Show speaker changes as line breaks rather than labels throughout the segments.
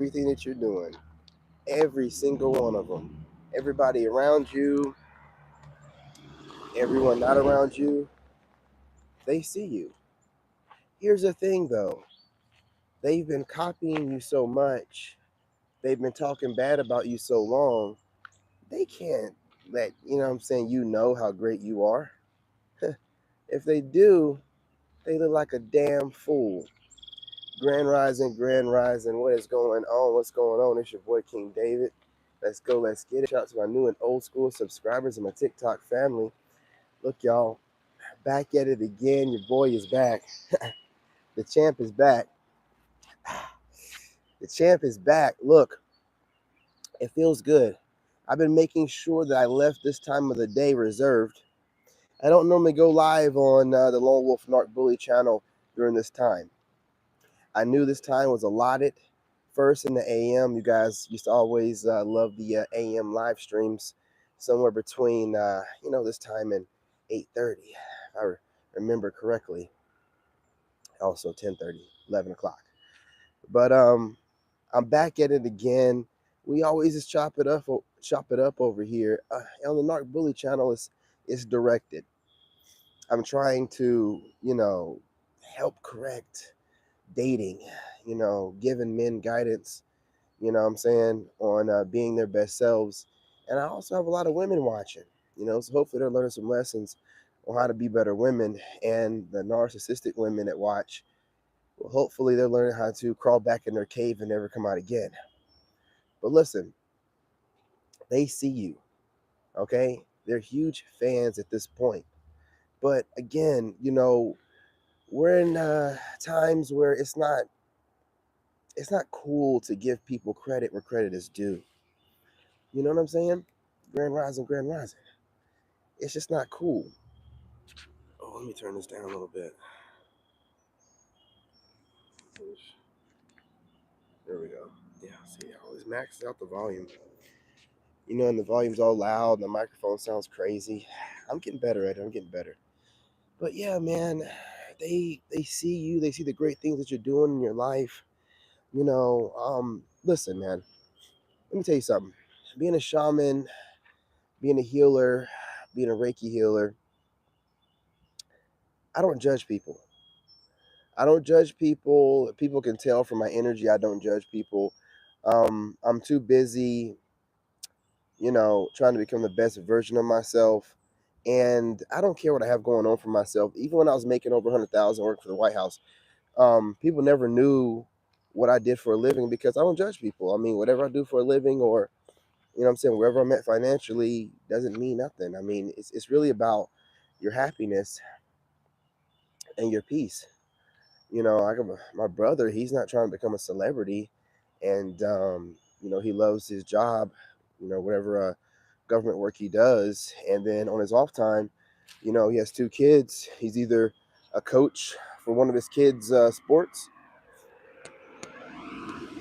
everything that you're doing, every single one of them. Everybody around you, everyone not around you, they see you. Here's the thing though, they've been copying you so much, they've been talking bad about you so long, they can't let, you know how great you are. If they do, they look like a damn fool. Grand Rising, what is going on? What's going on? It's your boy King David. Let's go, let's get it. Shout out to my new and old school subscribers and my TikTok family. Look, y'all, back at it again. Your boy is back. The champ is back. The champ is back. Look, it feels good. I've been making sure that I left this time of the day reserved. I don't normally go live on the Lone Wolf Narc Bully channel during this time. I knew this time was allotted first in the AM. You guys used to always love the AM live streams somewhere between, this time and 8:30, if I remember correctly. Also 10:30, 11 o'clock. But I'm back at it again. We always just chop it up over here on the Narc Bully channel. It's directed. I'm trying to, help correct dating, giving men guidance, what I'm saying, on being their best selves. And I also have a lot of women watching, so hopefully they're learning some lessons on how to be better women. And the narcissistic women that watch, well, hopefully they're learning how to crawl back in their cave and never come out again. But listen, they see you, okay? They're huge fans at this point. But again, we're in times where it's not cool to give people credit where credit is due. You know what I'm saying? Grand Rising, Grand Rising. It's just not cool. Oh, let me turn this down a little bit. There we go. Yeah, see, I always maxes out the volume. And the volume's all loud and the microphone sounds crazy. I'm getting better at it. I'm getting better. But yeah, man, they see you. They see the great things that you're doing in your life. Listen, man. Let me tell you something. Being a shaman, being a healer, being a Reiki healer, I don't judge people. I don't judge people. People can tell from my energy I don't judge people. I'm too busy, trying to become the best version of myself. And I don't care what I have going on for myself. Even when I was making over 100,000 working for the White House, people never knew what I did for a living because I don't judge people. I mean, whatever I do for a living or, what I'm saying, wherever I'm at financially doesn't mean nothing. I mean, it's really about your happiness and your peace. I got my brother, he's not trying to become a celebrity. And, he loves his job, whatever government work he does. And then on his off time, he has two kids. He's either a coach for one of his kids' sports,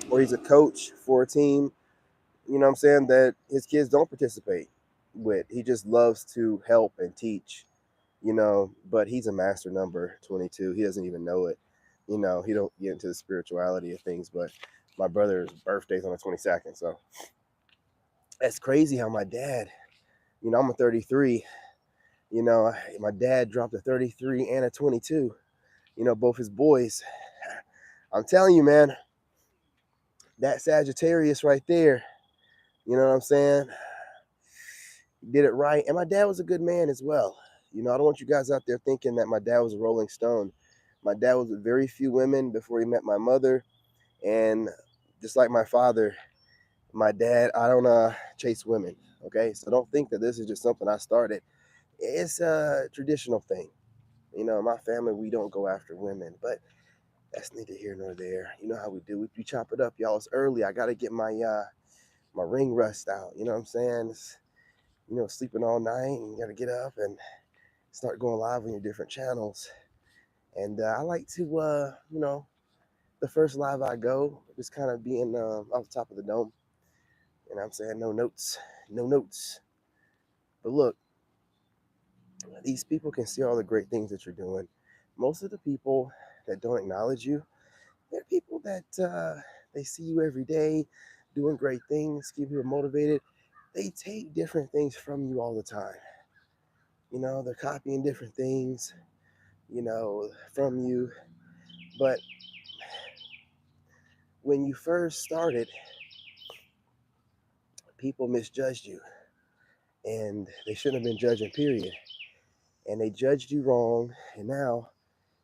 or he's a coach for a team, that his kids don't participate with. He just loves to help and teach, but he's a master number 22. He doesn't even know it. He don't get into the spirituality of things, but my brother's birthday's on the 22nd. So that's crazy how my dad, I'm a 33, my dad dropped a 33 and a 22, both his boys. I'm telling you, man, that Sagittarius right there, you know what I'm saying? He did it right. And my dad was a good man as well. I don't want you guys out there thinking that my dad was a Rolling Stone. My dad was with very few women before he met my mother. And just like my father, my dad, I don't chase women. Okay. So don't think that this is just something I started. It's a traditional thing. My family, we don't go after women, but that's neither here nor there. You know how we do. We chop it up, y'all. It's early. I gotta get my ring rust out. You know what I'm saying? It's, sleeping all night and you gotta get up and start going live on your different channels. And I like to, the first live I go, just kind of being off the top of the dome. And I'm saying no notes, no notes. But look, these people can see all the great things that you're doing. Most of the people that don't acknowledge you, they're people that They see you every day doing great things, keep you motivated. They take different things from you all the time. They're copying different things, from you. But when you first started, people misjudged you, and they shouldn't have been judging, period. And they judged you wrong, and now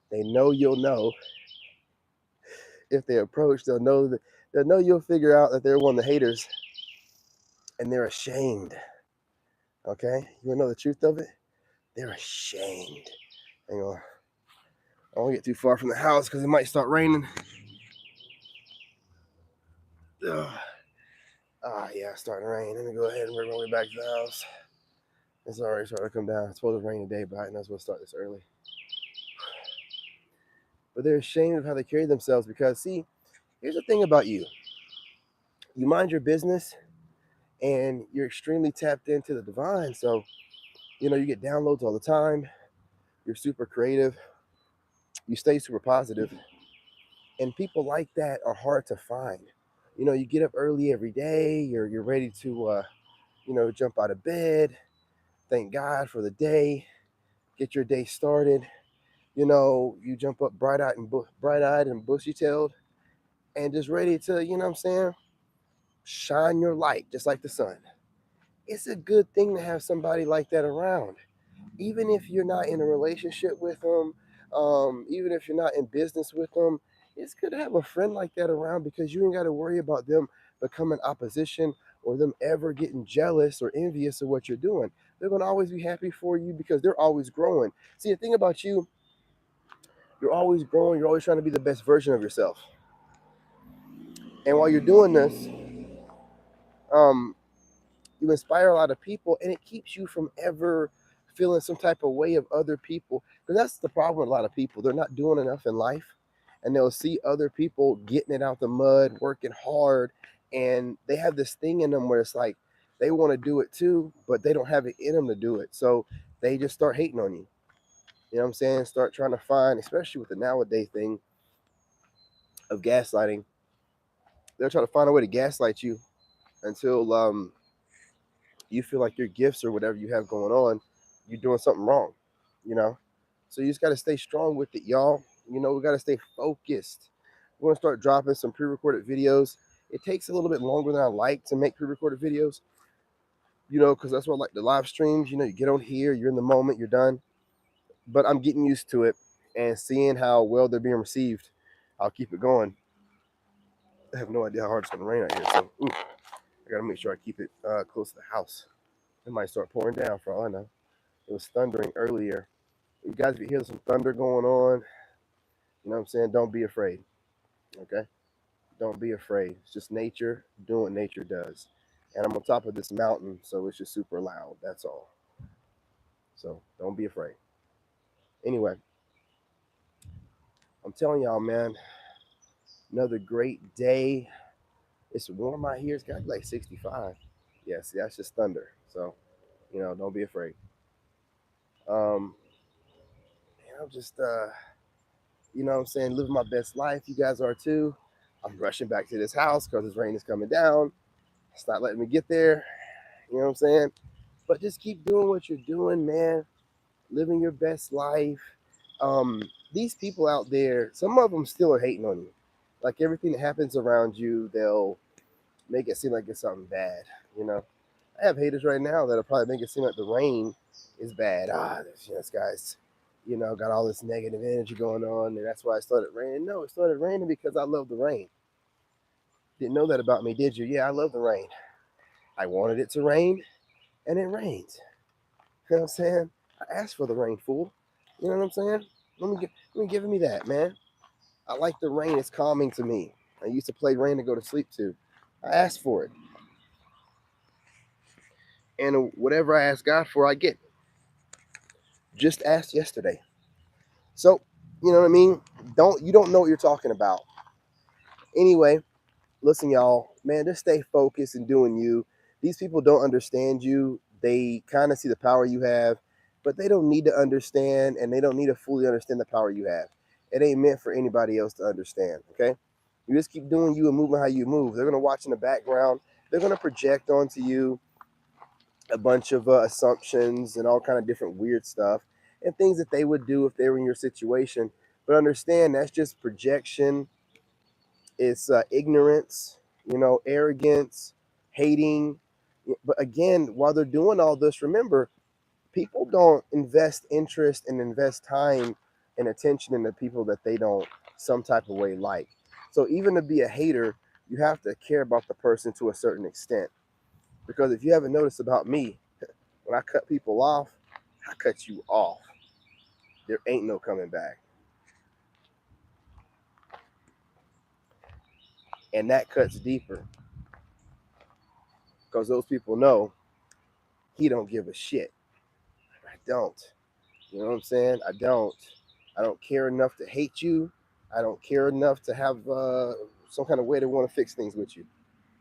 they know you'll know. If they approach, they'll know you'll figure out that they're one of the haters, and they're ashamed. Okay, you wanna know the truth of it? They're ashamed. Hang on, I don't get too far from the house because it might start raining. Ugh. Yeah, it's starting to rain. Let me go ahead and work my way back to the house. It's already starting to come down. It's supposed to rain today, but I know it's supposed to start this early. But they're ashamed of how they carry themselves because, see, here's the thing about you. You mind your business and you're extremely tapped into the divine. So, you get downloads all the time. You're super creative. You stay super positive. And people like that are hard to find. You get up early every day. You're ready to, jump out of bed. Thank God for the day. Get your day started. You jump up bright-eyed and bushy-tailed and just ready to, shine your light just like the sun. It's a good thing to have somebody like that around. Even if you're not in a relationship with them, even if you're not in business with them, it's good to have a friend like that around because you ain't got to worry about them becoming opposition or them ever getting jealous or envious of what you're doing. They're going to always be happy for you because they're always growing. See, the thing about you, you're always growing. You're always trying to be the best version of yourself. And while you're doing this, um, you inspire a lot of people, and it keeps you from ever feeling some type of way of other people. Because that's the problem with a lot of people. They're not doing enough in life, and they'll see other people getting it out the mud, working hard, and they have this thing in them where it's like they want to do it too, but they don't have it in them to do it. So they just start hating on you. You know what I'm saying? Start trying to find, especially with the nowadays thing of gaslighting, they'll try to find a way to gaslight you until you feel like your gifts or whatever you have going on, you're doing something wrong, you know? So you just got to stay strong with it, y'all. We got to stay focused. We're going to start dropping some pre-recorded videos. It takes a little bit longer than I like to make pre-recorded videos, because that's what I like the live streams. You get on here, you're in the moment, you're done. But I'm getting used to it and seeing how well they're being received. I'll keep it going. I have no idea how hard it's going to rain out here. So, I got to make sure I keep it close to the house. It might start pouring down for all I know. It was thundering earlier. You guys, if you hear some thunder going on, you know what I'm saying? Don't be afraid. Okay? Don't be afraid. It's just nature doing what nature does. And I'm on top of this mountain, so it's just super loud. That's all. So don't be afraid. Anyway, I'm telling y'all, man, another great day. It's warm out here. It's got to be like 65. Yeah, see, that's just thunder. So, don't be afraid. Um, and I'm just you know what I'm saying, living my best life. You guys are too. I'm rushing back to this house because this rain is coming down. It's not letting me get there. You know what I'm saying? But just keep doing what you're doing, man. Living your best life. Um, these people out there, some of them still are hating on you. Like everything that happens around you, they'll make it seem like it's something bad. You know, I have haters right now that'll probably make it seem like the rain is bad. This guy's, got all this negative energy going on, and that's why it started raining. No, it started raining because I love the rain. Didn't know that about me, did you? Yeah, I love the rain. I wanted it to rain, and it rains. You know what I'm saying? I asked for the rain, fool. You know what I'm saying? Let me give me that, man. I like the rain. It's calming to me. I used to play rain to go to sleep to. I asked for it. And whatever I ask God for, I get. Just asked yesterday. So, you know what I mean? You don't know what you're talking about. Anyway, listen, y'all, man, just stay focused and doing you. These people don't understand you. They kind of see the power you have, but they don't need to understand, and they don't need to fully understand the power you have. It ain't meant for anybody else to understand, okay? You just keep doing you and moving how you move. They're going to watch in the background. They're going to project onto you a bunch of assumptions and all kind of different weird stuff and things that they would do if they were in your situation. But understand that's just projection. It's ignorance, arrogance, hating. But again, while they're doing all this, remember, people don't invest interest and invest time and attention in the people that they don't some type of way like. So even to be a hater, you have to care about the person to a certain extent. Because if you haven't noticed about me, when I cut people off, I cut you off. There ain't no coming back. And that cuts deeper because those people know he don't give a shit. I don't. You know what I'm saying? I don't. I don't care enough to hate you. I don't care enough to have some kind of way to want to fix things with you.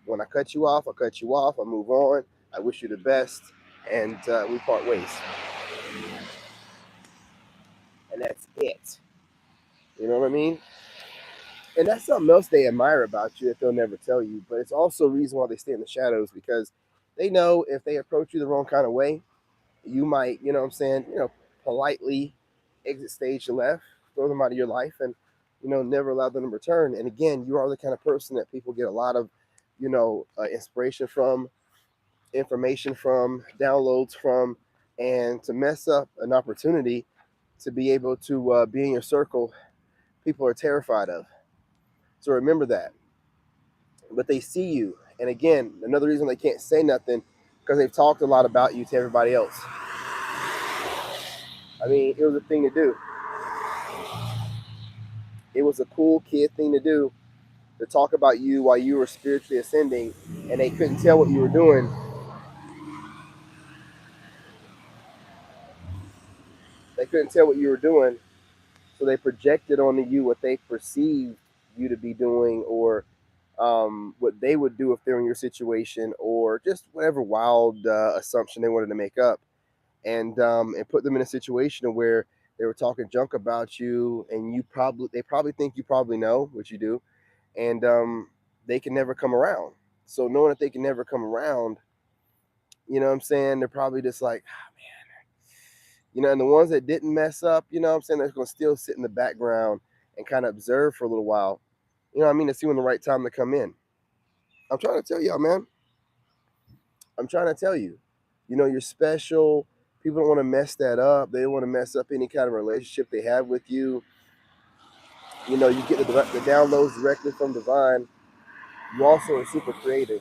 When I cut you off, I cut you off. I move on. I wish you the best, and we part ways. And that's it. You know what I mean? And that's something else they admire about you that they'll never tell you. But it's also a reason why they stay in the shadows because they know if they approach you the wrong kind of way, you might, you know what I'm saying, politely exit stage left, throw them out of your life, and, never allow them to return. And again, you are the kind of person that people get a lot of, inspiration from, information from, downloads from, and to mess up an opportunity to be able to be in your circle, people are terrified of. So remember that. But they see you. And again, another reason they can't say nothing because they've talked a lot about you to everybody else. I mean, it was a thing to do. It was a cool kid thing to do to talk about you while you were spiritually ascending and they couldn't tell what you were doing. They couldn't tell what you were doing, so they projected onto you what they perceived you to be doing or what they would do if they're in your situation or just whatever wild assumption they wanted to make up. And put them in a situation where they were talking junk about you, and they probably think you probably know what you do, and they can never come around. So knowing that they can never come around, you know what I'm saying, they're probably just like, ah, man, and the ones that didn't mess up, you know what I'm saying, they're gonna still sit in the background and kind of observe for a little while. You know what I mean, to see when the right time to come in. I'm trying to tell y'all, man. I'm trying to tell you, you're special. People don't want to mess that up. They don't want to mess up any kind of relationship they have with you. You get the downloads directly from divine. You also are super creative.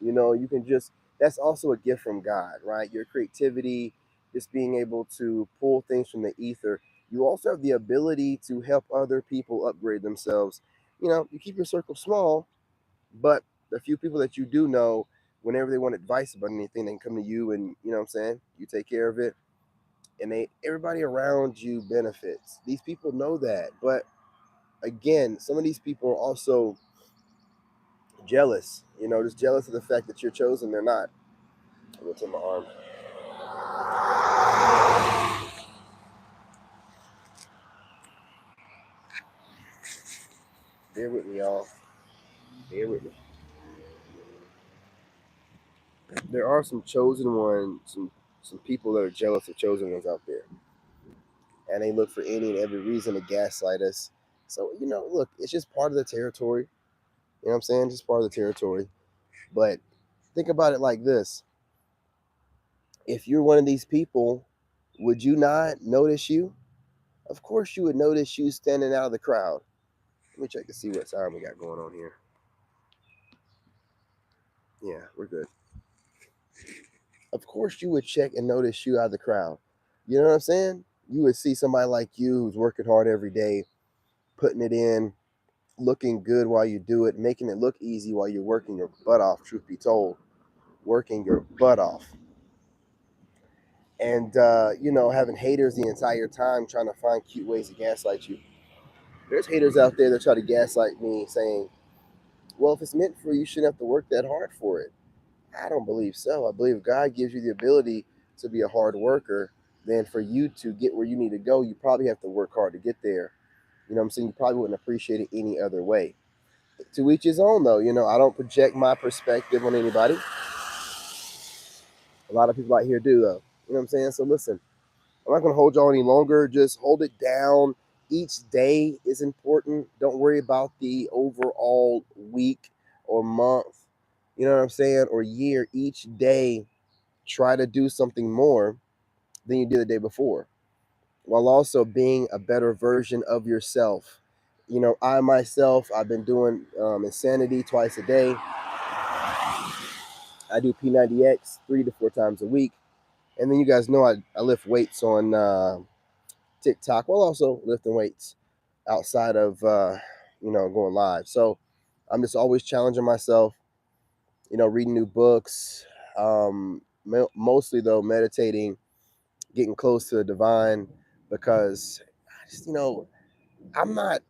You can just, that's also a gift from God, right? Your creativity, just being able to pull things from the ether. You also have the ability to help other people upgrade themselves. You keep your circle small, but the few people that you do know, whenever they want advice about anything, they can come to you and, you know what I'm saying, you take care of it. And everybody around you benefits. These people know that. But again, some of these people are also jealous, just jealous of the fact that you're chosen, they're not. What's in my arm? Bear with me, y'all. Bear with me. There are some chosen ones, some people that are jealous of chosen ones out there, and they look for any and every reason to gaslight us. So look, it's just part of the territory. You know what I'm saying? Just part of the territory. But think about it like this: if you're one of these people, would you not notice you? Of course, you would notice you standing out of the crowd. Let me check to see what time we got going on here. Yeah, we're good. Of course, you would check and notice you out of the crowd. You know what I'm saying? You would see somebody like you who's working hard every day, putting it in, looking good while you do it, making it look easy while you're working your butt off, truth be told, working your butt off. And, having haters the entire time trying to find cute ways to gaslight you. There's haters out there that try to gaslight me saying, well, if it's meant for you, you shouldn't have to work that hard for it. I don't believe so. I believe God gives you the ability to be a hard worker. Then for you to get where you need to go, you probably have to work hard to get there. You know what I'm saying? You probably wouldn't appreciate it any other way. To each his own, though. You know, I don't project my perspective on anybody. A lot of people out here do, though. You know what I'm saying? So listen, I'm not going to hold y'all any longer. Just hold it down. Each day is important. Don't worry about the overall week or month, you know what I'm saying, or year. Each day, try to do something more than you did the day before, while also being a better version of yourself. You know, I myself, I've been doing Insanity twice a day. I do P90X 3 to 4 times a week. And then you guys know I lift weights on TikTok while also lifting weights outside of, going live. So I'm just always challenging myself, reading new books, mostly though meditating, getting close to the divine, because I just, I'm not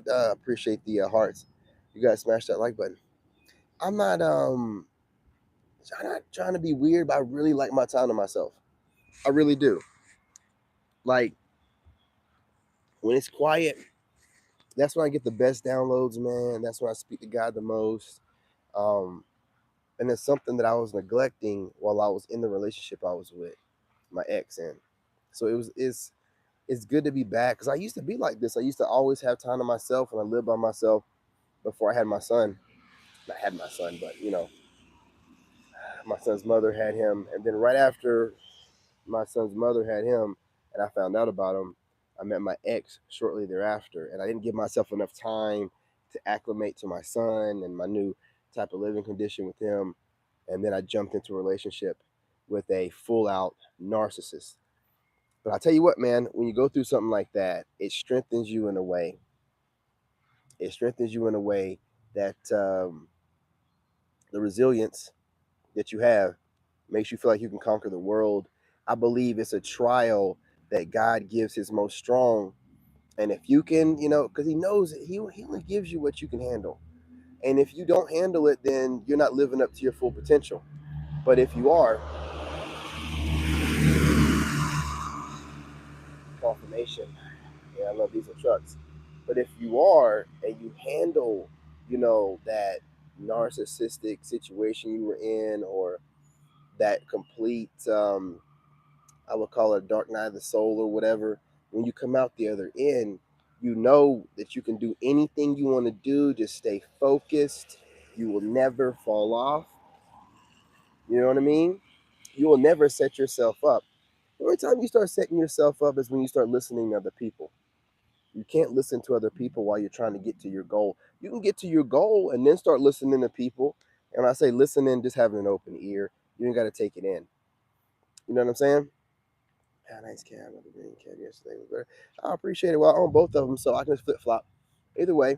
appreciate the hearts. You guys smash that like button. I'm not I'm not trying to be weird, but I really like my time to myself. I really do. Like when it's quiet, that's when I get the best downloads, man. That's when I speak to God the most. Um, and it's something that I was neglecting while I was in the relationship I was with my ex in. So it's good to be back because I used to be like this. I used to always have time to myself and I lived by myself before I had my son. Not had my son, but my son's mother had him, and then right after my son's mother had him, and I found out about him, I met my ex shortly thereafter, and I didn't give myself enough time to acclimate to my son and my new type of living condition with him, and then I jumped into a relationship with a full out narcissist. But I tell you what, man, when you go through something like that, it strengthens you in a way. It strengthens you in a way that the resilience that you have makes you feel like you can conquer the world. I believe it's a trial that God gives his most strong. And if you can, because he knows he only gives you what you can handle. And if you don't handle it, then you're not living up to your full potential. But if you are, confirmation. Yeah, I love diesel trucks. But if you are and you handle, that narcissistic situation you were in, or that complete I would call it a dark night of the soul or whatever. When you come out the other end, you know that you can do anything you want to do. Just stay focused. You will never fall off. You know what I mean? You will never set yourself up. The only time you start setting yourself up is when you start listening to other people. You can't listen to other people while you're trying to get to your goal. You can get to your goal and then start listening to people. And when I say listening, just having an open ear. You ain't got to take it in. You know what I'm saying? Yeah, nice cab. The green cab yesterday was better. I appreciate it. Well, I own both of them, so I can just flip flop. Either way,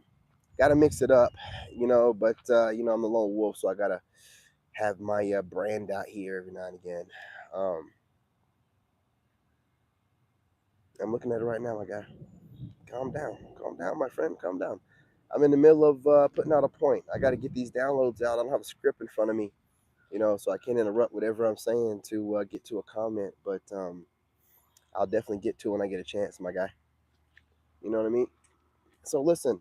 gotta mix it up, But I'm the lone wolf, so I gotta have my brand out here every now and again. Um, I'm looking at it right now, my guy. Calm down, my friend. Calm down. I'm in the middle of putting out a point. I got to get these downloads out. I don't have a script in front of me, so I can't interrupt whatever I'm saying to get to a comment. But I'll definitely get to it when I get a chance, my guy. You know what I mean? So listen,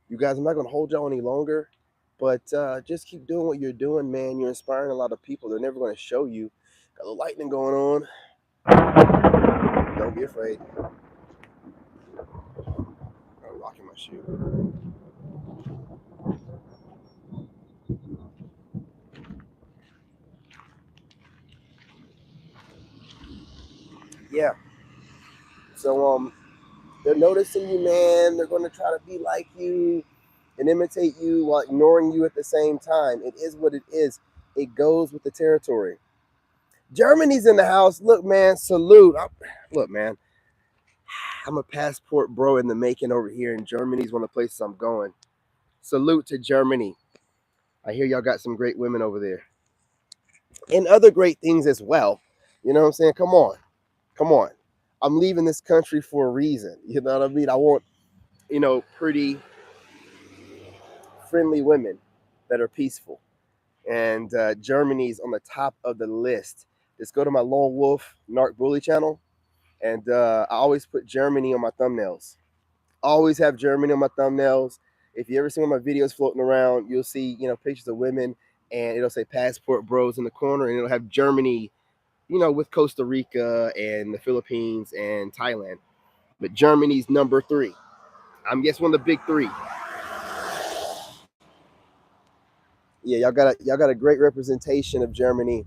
you guys, I'm not going to hold y'all any longer, but just keep doing what you're doing, man. You're inspiring a lot of people. They're never going to show you. Got a little lightning going on. Don't be afraid. I'm rocking my shoe. Yeah. So they're noticing you, man. They're going to try to be like you and imitate you while ignoring you at the same time. It is what it is. It goes with the territory. Germany's in the house. Look, man, salute. Look, man, I'm a passport bro in the making over here, and Germany's one of the places I'm going. Salute to Germany. I hear y'all got some great women over there. And other great things as well. You know what I'm saying? Come on. Come on. I'm leaving this country for a reason. You know what I mean? I want, pretty, friendly women that are peaceful. And Germany's on the top of the list. Just go to my Lone Wolf Narc Bully channel And I always put Germany on my thumbnails. Always have Germany on my thumbnails. If you ever see one of my videos floating around, you'll see, pictures of women, and it'll say passport bros in the corner, and it'll have Germany, with Costa Rica and the Philippines and Thailand. But Germany's number 3. I'm guess one of the big 3. Yeah, y'all got a great representation of Germany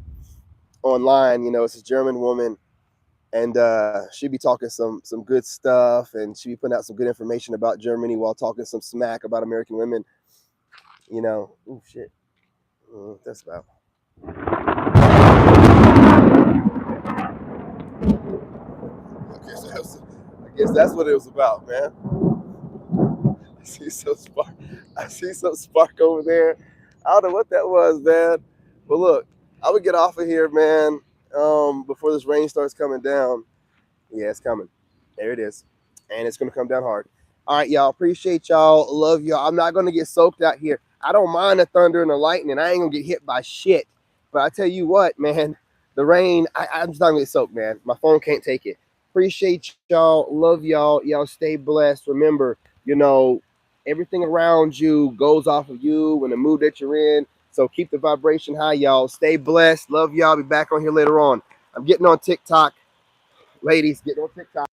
online. It's a German woman, and she be talking some good stuff, and she be putting out some good information about Germany while talking some smack about American women. Oh shit, that's about. I guess that's what it was about, man. I see some spark. I see some spark over there. I don't know what that was, man. But look, I would get off of here, man. Before this rain starts coming down. Yeah, it's coming. There it is. And it's going to come down hard. All right, y'all. Appreciate y'all. Love y'all. I'm not going to get soaked out here. I don't mind the thunder and the lightning. I ain't going to get hit by shit. But I tell you what, man, the rain, I'm just not going to get soaked, man. My phone can't take it. Appreciate y'all. Love y'all. Y'all stay blessed. Remember, everything around you goes off of you and the mood that you're in. So keep the vibration high, y'all. Stay blessed. Love y'all. Be back on here later on. I'm getting on TikTok. Ladies, get on TikTok.